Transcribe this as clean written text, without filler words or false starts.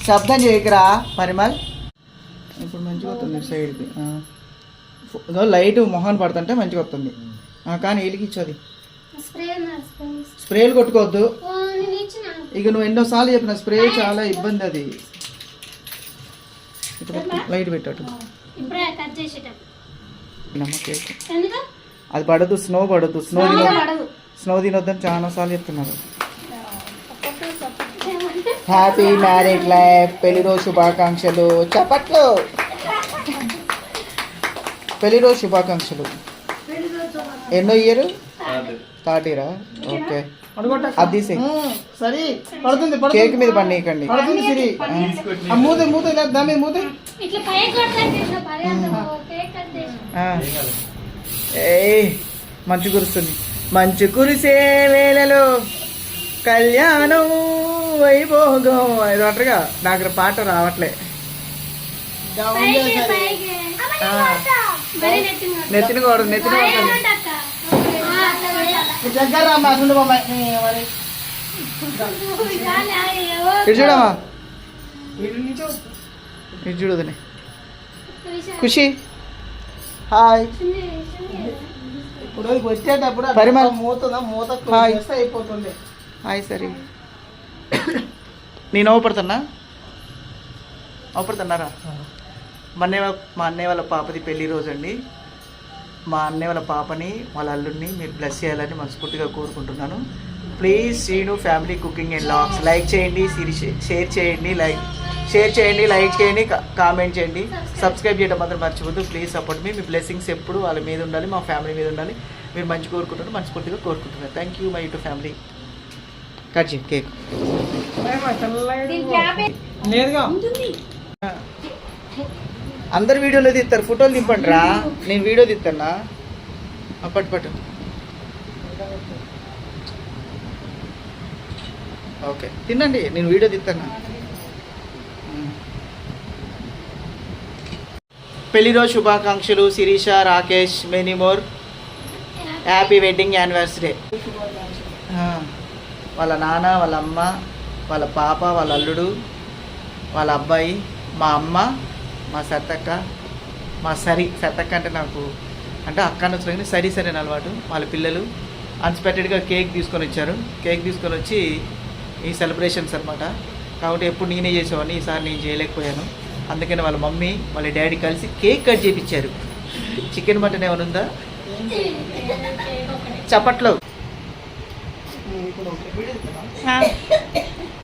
శబ్దం చేయకరా పరిమల్. ఇప్పుడు మంచిగా వస్తుంది సైడ్కి. లైట్ మొహాన్ పడుతుంటే మంచిగా వస్తుంది. కానీ ఎలిగిచ్చోది స్ప్రేలు కొట్టుకోవద్దు. ఇక నువ్వు ఎన్నోసార్లు చెప్పిన స్ప్రే చాలా ఇబ్బంది. అది లైట్ పెట్టాడు అది పడదు. స్నో పడదు. స్నో తినొద్దని చాలా సార్లు చెప్తున్నారు. Happy marriage life. పెళ్లి రోజు శుభాకాంక్షలు. చప్పట్లు. పెళ్లి రోజు శుభాకాంక్షలు. ఎన్నో ఇయర్? థర్డ్ ఇయరా? ఓకే. అది సరే పడుతుంది. కేక్ మీద పండికండి. మంచు కురుస్తుంది. మంచు కురిసే వేళలో కళ్యాణం వైభోగం. ఇది అంటారుగా. నాకు పాట రావట్లే. నెత్తిన కూడా నెత్తిన దగ్గర చూడమ్మా. ఇది చూడదని ఖుషి. హాయ్. ఇప్పుడు వచ్చేటప్పుడు పరిమళ మూత అయిపోతుంది. హాయ్ సరే. నేను అవపడుతున్నారా? మా అన్నయ్య వాళ్ళ పాపది పెళ్లి రోజు అండి. మా అన్నయ్య వాళ్ళ పాపని వాళ్ళ అల్లుడిని మీరు బ్లెస్ చేయాలని మనస్ఫూర్తిగా కోరుకుంటున్నాను. Please Srinu family cooking and logs like చేయండి, షేర్ చేయండి, లైక్ చేయండి, కామెంట్ చేయండి, సబ్స్క్రైబ్ చేయడం మాత్రం మర్చిపోద్దు. ప్లీజ్ సపోర్ట్ మీ బ్లెస్సింగ్స్ ఎప్పుడు వాళ్ళ మీద ఉండాలి, మా ఫ్యామిలీ మీద ఉండాలి. మీరు మంచి కోరుకుంటున్నారు, మనస్ఫూర్తిగా కోరుకుంటున్నారు. Thank you my YouTube family. Cut చేయి కేక్. అందరు వీడియోలో తీస్తారు, ఫోటోలు దింపండి రా. నేను వీడియో తీస్తానా? పట్టు. ఓకే తినండి, నేను వీడియో తీస్తాను. పెళ్లి రోజు శుభాకాంక్షలు Shirisha, Rakesh, many more. Happy wedding anniversary. వాళ్ళ నాన్న, వాళ్ళ అమ్మ, వాళ్ళ పాప, వాళ్ళ అల్లుడు, వాళ్ళ అబ్బాయి, మా అమ్మ, మా సత్తక్క, మా సత్తక్క అంటే నాకు అంటే అక్క నచ్చులో కానీ సరి అని అలవాటు. వాళ్ళ పిల్లలు అన్ఎక్స్పెక్టెడ్గా కేక్ తీసుకొని వచ్చారు. కేక్ తీసుకొని వచ్చి ఈ సెలబ్రేషన్స్ అనమాట. కాబట్టి ఎప్పుడు నేనే చేసేవాడిని, ఈసారి నేను చేయలేకపోయాను. అందుకని వాళ్ళ మమ్మీ వాళ్ళ డాడీ కలిసి కేక్ కట్ చేయించారు. చికెన్ మటన్ ఏమైనా ఉందా? చప్పట్లో